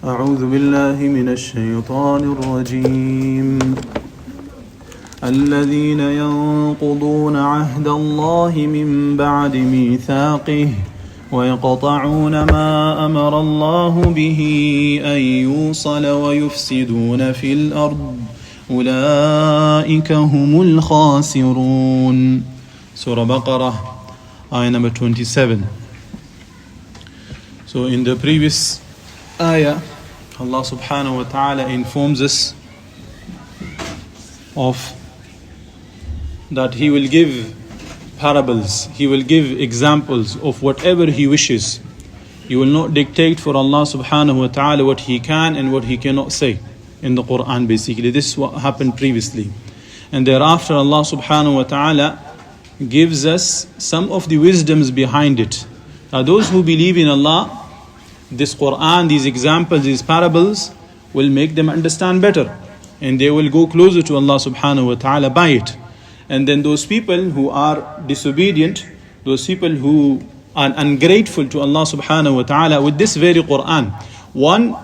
أعوذ بالله من الشيطان الرجيم الذين ينقضون عهد الله من بعد ميثاقه ويقطعون ما أمر الله به أن يوصل ويفسدون في الأرض أولئك هم الخاسرون. Surah Al-Baqarah, ayah number 27. So in the previous ayah, Allah subhanahu wa ta'ala informs us of that He will give parables, He will give examples of whatever He wishes. He will not dictate for Allah subhanahu wa ta'ala what He can and what He cannot say in the Quran basically. This is what happened previously. And thereafter Allah subhanahu wa ta'ala gives us some of the wisdoms behind it. Now those who believe in Allah, this Quran, these examples, these parables will make them understand better. And they will go closer to Allah subhanahu wa ta'ala by it. And then those people who are disobedient, those people who are ungrateful to Allah subhanahu wa ta'ala with this very Quran, one,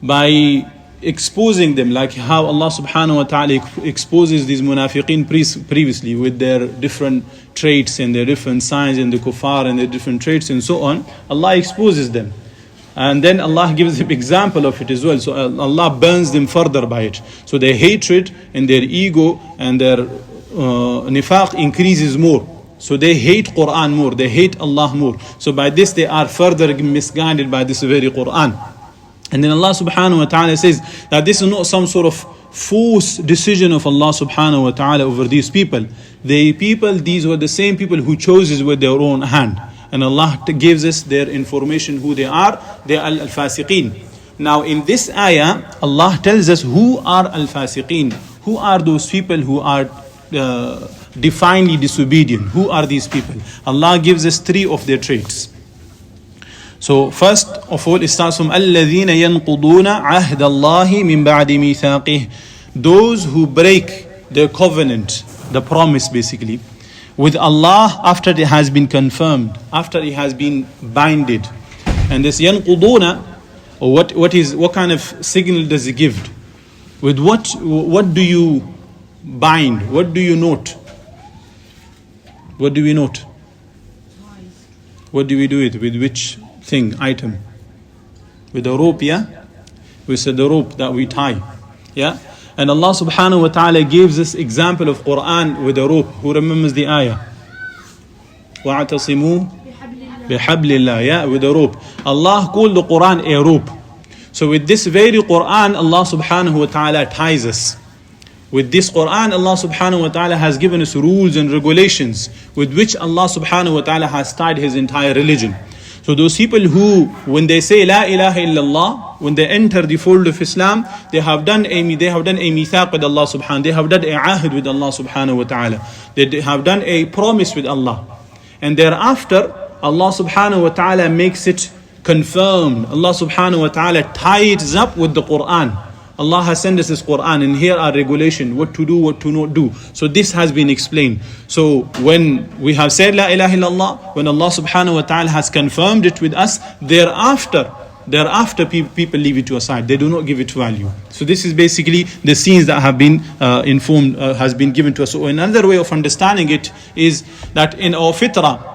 by exposing them, like how Allah subhanahu wa ta'ala exposes these munafiqeen previously with their different traits and their different signs and the kuffar and their different traits and so on. Allah exposes them. And then Allah gives them example of it as well. So Allah burns them further by it. So their hatred and their ego and their nifaq increases more. So they hate Quran more, they hate Allah more. So by this they are further misguided by this very Quran. And then Allah subhanahu wa ta'ala says that this is not some sort of forced decision of Allah subhanahu wa ta'ala over these people. These were the same people who chose it with their own hand. And Allah gives us their information who they are. They are al-fasiqeen. Now in this ayah, Allah tells us who are al-fasiqeen. Who are those people who are definitely disobedient? Who are these people? Allah gives us three of their traits. So first of all, it starts from الَّذِينَ يَنْقُضُونَ عَهْدَ اللَّهِ مِنْ بَعْدِ مِيثَاقِهِ. Those who break their covenant, the promise basically, with Allah after it has been confirmed, after it has been binded. And this yanquduna, what kind of signal does it give? With what do you bind? What do you note? What do we note? What do we do it with? Which thing, item? With a rope, yeah? We said the rope that we tie, yeah? And Allah subhanahu wa ta'ala gives us example of Quran with a rope. Who remembers the ayah? وَاعْتَصِمُوا بِحَبْلِ اللَّهِ, yeah, with a rope. Allah called the Quran a rope. So with this very Quran, Allah subhanahu wa ta'ala ties us. With this Quran, Allah subhanahu wa ta'ala has given us rules and regulations with which Allah subhanahu wa ta'ala has tied His entire religion. So those people who, when they say La ilaha illallah, when they enter the fold of Islam, they have done a mithaq with Allah subhanahu, they have done a ahd with Allah subhanahu wa ta'ala. They have done a promise with Allah. And thereafter, Allah subhanahu wa ta'ala makes it confirmed. Allah subhanahu wa ta'ala ties up with the Quran. Allah has sent us this Quran and here are regulations, what to do, what to not do. So this has been explained. So when we have said La ilaha illallah, when Allah subhanahu wa ta'ala has confirmed it with us, thereafter people leave it to aside. They do not give it value. So this is basically the scenes that have been has been given to us. So another way of understanding it is that in our fitrah,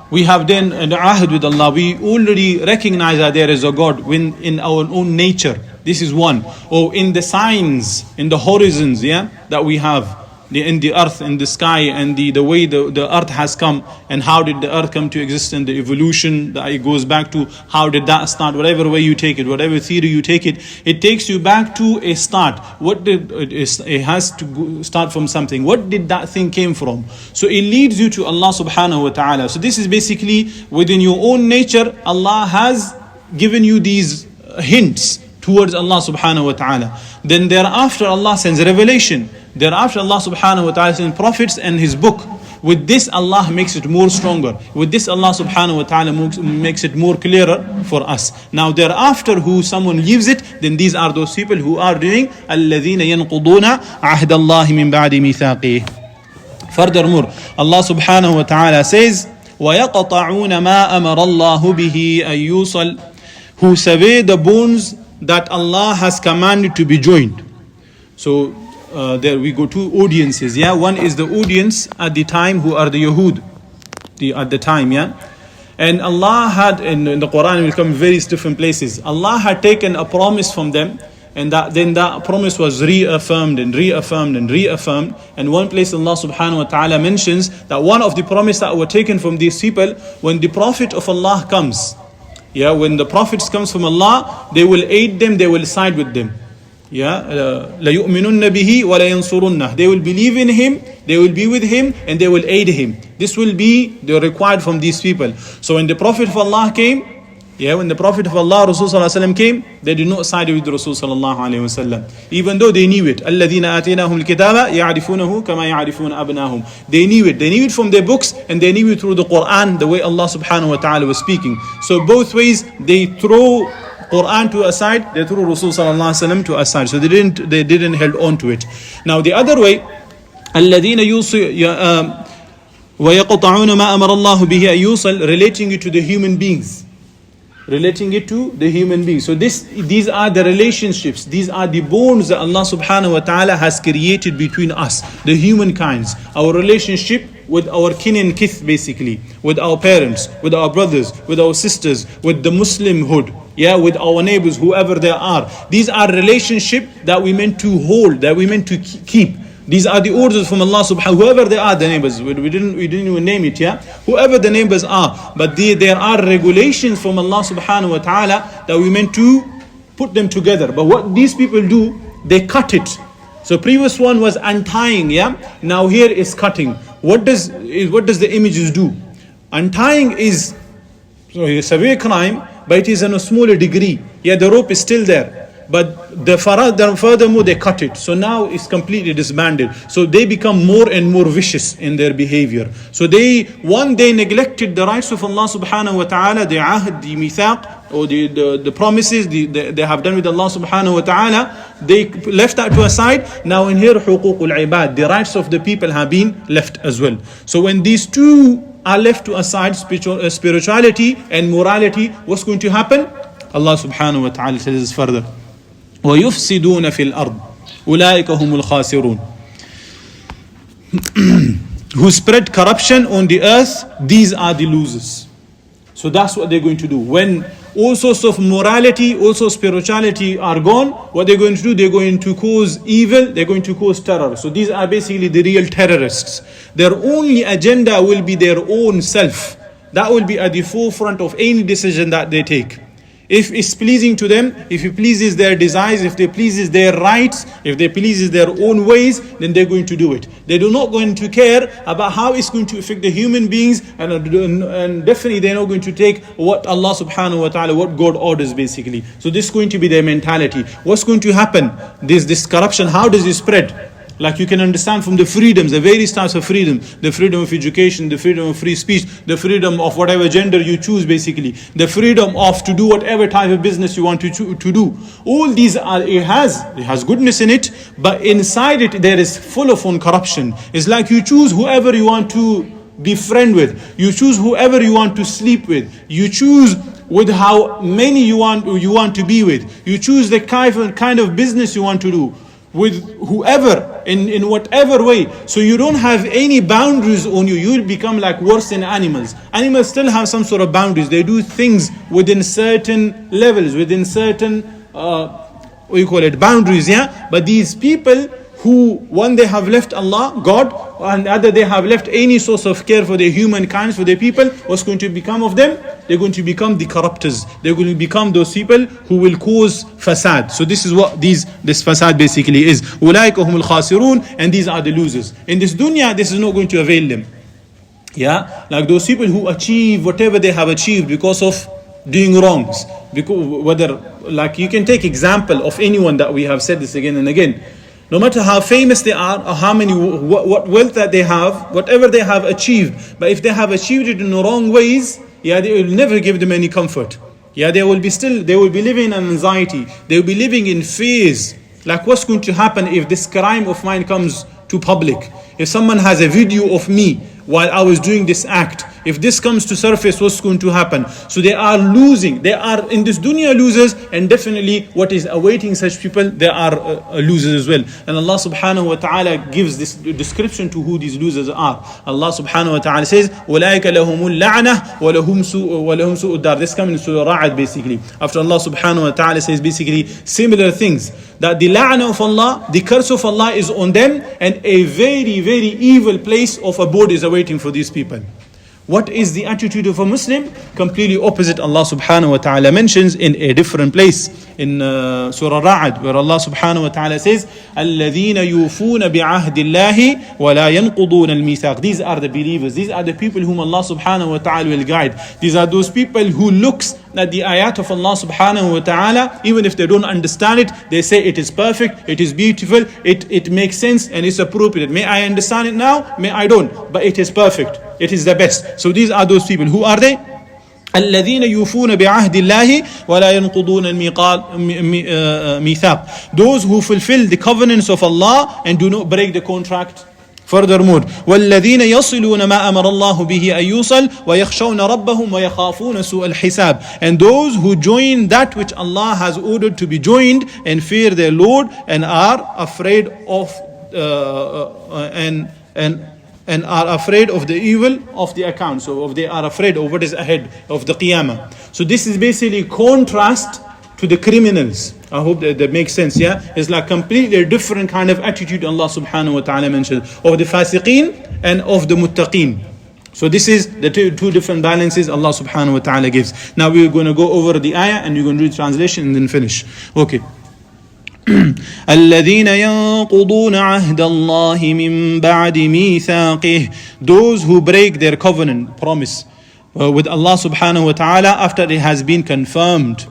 we have done an ahd with Allah. We already recognize that there is a God when in our own nature. This is one. Or in the signs, in the horizons, yeah, that we have. In the earth, in the sky, and the way the earth has come, and how did the earth come to exist, and the evolution that it goes back to, how did that start? Whatever way you take it, whatever theory you take it, it takes you back to a start. It has to start from something. What did that thing came from? So it leads you to Allah subhanahu wa ta'ala. So this is basically within your own nature, Allah has given you these hints towards Allah subhanahu wa ta'ala. Then thereafter Allah sends revelation. Thereafter Allah subhanahu wa ta'ala sends prophets and His book. With this Allah makes it more stronger. With this Allah subhanahu wa ta'ala makes it more clearer for us. Now thereafter who someone leaves it, then these are those people who are doing الَّذِينَ يَنْقُضُونَ عَهْدَ اللَّهِ مِنْ بَعْدِ مِيثَاقِهِ. Furthermore, Allah subhanahu wa ta'ala says, وَيَقْطَعُونَ مَا أَمَرَ اللَّهُ بِهِ أَن يُوصَلَ who survey the bones that Allah has commanded to be joined. So there we go, two audiences. Yeah, one is the audience at the time, who are the Yahud at the time. Yeah, and Allah had in the Quran, will come in various different places. Allah had taken a promise from them, and then that promise was reaffirmed and reaffirmed and reaffirmed. And one place Allah subhanahu wa ta'ala mentions that one of the promises that were taken from these people, when the Prophet of Allah comes, yeah, when the prophets comes from Allah, they will aid them, they will side with them. Yeah, لَيُؤْمِنُنَّ بِهِ وَلَيَنْصُرُنَّهُ. They will believe in him, they will be with him, and they will aid him. This will be the required from these people. So when the Prophet of Allah came, yeah, when the Prophet of Allah, Rasul sallallahu alaihi wasallam came, they did not side with the Rasul sallallahu alaihi wasallam, even though they knew it. الَّذِينَ آتَيْنَاهُمُ الْكِتَابَ يَعْرِفُونَهُ كَمَا يَعْرِفُونَ أَبْنَاهُمْ. They knew it. They knew it from their books, and they knew it through the Quran, the way Allah subhanahu wa ta'ala was speaking. So both ways, they throw Quran to a side, they threw Rasul sallallahu alaihi wasallam to a side. So they didn't held on to it. Now the other way, الَّذِينَ وَيَقْطَعُونَ مَا أَمَرَ اللَّهُ بِهِ أَن يُوصَلَ, relating it to the human beings. Relating it to the human beings. So these are the relationships, these are the bonds that Allah subhanahu wa ta'ala has created between us, the humankinds. Our relationship with our kin and kith, basically, with our parents, with our brothers, with our sisters, with the Muslimhood, yeah, with our neighbors, whoever they are. These are relationships that we meant to hold, that we meant to keep. These are the orders from Allah subhanahu wa ta'ala, whoever they are, the neighbors. We didn't even name it, yeah? Whoever the neighbors are. But there are regulations from Allah subhanahu wa ta'ala that we meant to put them together. But what these people do, they cut it. So previous one was untying, yeah? Now here is cutting. What does the images do? Untying is, so it's a severe crime, but it is in a smaller degree. Yeah, the rope is still there. But furthermore, they cut it. So now it's completely disbanded. So they become more and more vicious in their behavior. So they neglected the rights of Allah subhanahu wa ta'ala, the ahd, the mithaq, or the promises they have done with Allah subhanahu wa ta'ala. They left that to a side. Now in here, huququl ibad, the rights of the people have been left as well. So when these two are left to a side, spirituality and morality, what's going to happen? Allah subhanahu wa ta'ala says this further. وَيُفْسِدُونَ فِي الْأَرْضِ أُولَٰئِكَ هُمُ الْخَاسِرُونَ. Who spread corruption on the earth, these are the losers. So that's what they're going to do. When all sorts of morality, also spirituality are gone, what they're going to do, they're going to cause evil, they're going to cause terror. So these are basically the real terrorists. Their only agenda will be their own self. That will be at the forefront of any decision that they take. If it's pleasing to them, if it pleases their desires, if it pleases their rights, if it pleases their own ways, then they're going to do it. They're not going to care about how it's going to affect the human beings, and definitely they're not going to take what Allah subhanahu wa ta'ala, what God orders basically. So this is going to be their mentality. What's going to happen? This corruption, how does it spread? Like you can understand from the freedoms, the various types of freedom, the freedom of education, the freedom of free speech, the freedom of whatever gender you choose basically, the freedom of to do whatever type of business you want to do. All these it has goodness in it, but inside it there is full of corruption. It's like you choose whoever you want to be friend with, you choose whoever you want to sleep with, you choose with how many you want to be with, you choose the kind of business you want to do with whoever, in whatever way. So you don't have any boundaries on you. You'll become like worse than animals. Animals still have some sort of boundaries. They do things within certain levels, within certain boundaries, yeah. But these people who, one, they have left Allah, God, and other, they have left any source of care for the humankind, for the people, what's going to become of them? They're going to become the corruptors. They're going to become those people who will cause fasad. So this is what this fasad basically is. أُولَٰئِكَ هُمُ الْخَاسِرُونَ. And these are the losers. In this dunya, this is not going to avail them. Yeah, like those people who achieve whatever they have achieved because of doing wrongs. Because whether, like you can take example of anyone that we have said this again and again. No matter how famous they are, or how many, what wealth that they have, whatever they have achieved, but if they have achieved it in the wrong ways, yeah, they will never give them any comfort. Yeah, they will be living in anxiety. They will be living in fears. Like what's going to happen if this crime of mine comes to public? If someone has a video of me while I was doing this act, if this comes to surface, what's going to happen? So they are losing. They are in this dunya losers, and definitely what is awaiting such people, they are losers as well. And Allah subhanahu wa ta'ala gives this description to who these losers are. Allah subhanahu wa ta'ala says, أُولَٰئِكَ لَهُمُ اللَّعْنَةُ وَلَهُمْ سُوءُ الدَّارِ. This comes in Surah Ra'd basically. After Allah subhanahu wa ta'ala says basically similar things. That the la'na of Allah, the curse of Allah is on them, and a very, very evil place of abode is awaiting for these people. What is the attitude of a Muslim? Completely opposite. Allah subhanahu wa ta'ala mentions in a different place in Surah Ra'd, where Allah subhanahu wa ta'ala says, الَّذِينَ يُوفُونَ بِعَهْدِ اللَّهِ وَلَا يَنْقُضُونَ الْمِيثَاقِ. These are the believers. These are the people whom Allah subhanahu wa ta'ala will guide. These are those people who looks at the ayat of Allah subhanahu wa ta'ala, even if they don't understand it, they say it is perfect, it is beautiful, it makes sense and it's appropriate. May I understand it now? May I don't. But it is perfect. It is the best. So these are those people. Who are they? الذين يوفون بعهد الله ولا ينقضون الميثاق. Those who fulfill the covenants of Allah and do not break the contract. Furthermore, والذين يصلون ما أمر الله به أن يوصل ويخشون ربهم ويخافون سوء الحساب. And those who join that which Allah has ordered to be joined and fear their Lord and are afraid of and are afraid of the evil of the account. So they are afraid of what is ahead of the Qiyamah. So this is basically contrast to the criminals. I hope that makes sense, yeah? It's like completely different kind of attitude Allah subhanahu wa ta'ala mentioned of the fasiqeen and of the muttaqeen. So this is the two different balances Allah subhanahu wa ta'ala gives. Now we're going to go over the ayah and we're going to read translation and then finish. Okay. الذين ينقضون عهد الله من بعد ميثاقه. Those who break their covenant promise with Allah subhanahu wa ta'ala after it has been confirmed.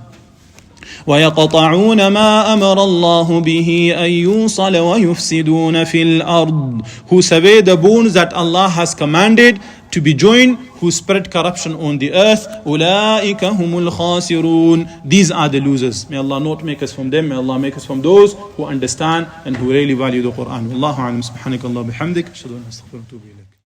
ويقطعون ما أمر الله به أن يوصل ويفسدون في الأرض. Who sever the bones that Allah has commanded to be joined, who spread corruption on the earth. أولئك هم الخاسرون. These are the losers. May Allah not make us from them. May Allah make us from those who understand and who really value the Quran. Wallahu a'lam. Subhanaka Allah bihamdik. Ashhadu an la ilaha illa anta astaghfiruka wa atubu ilayk.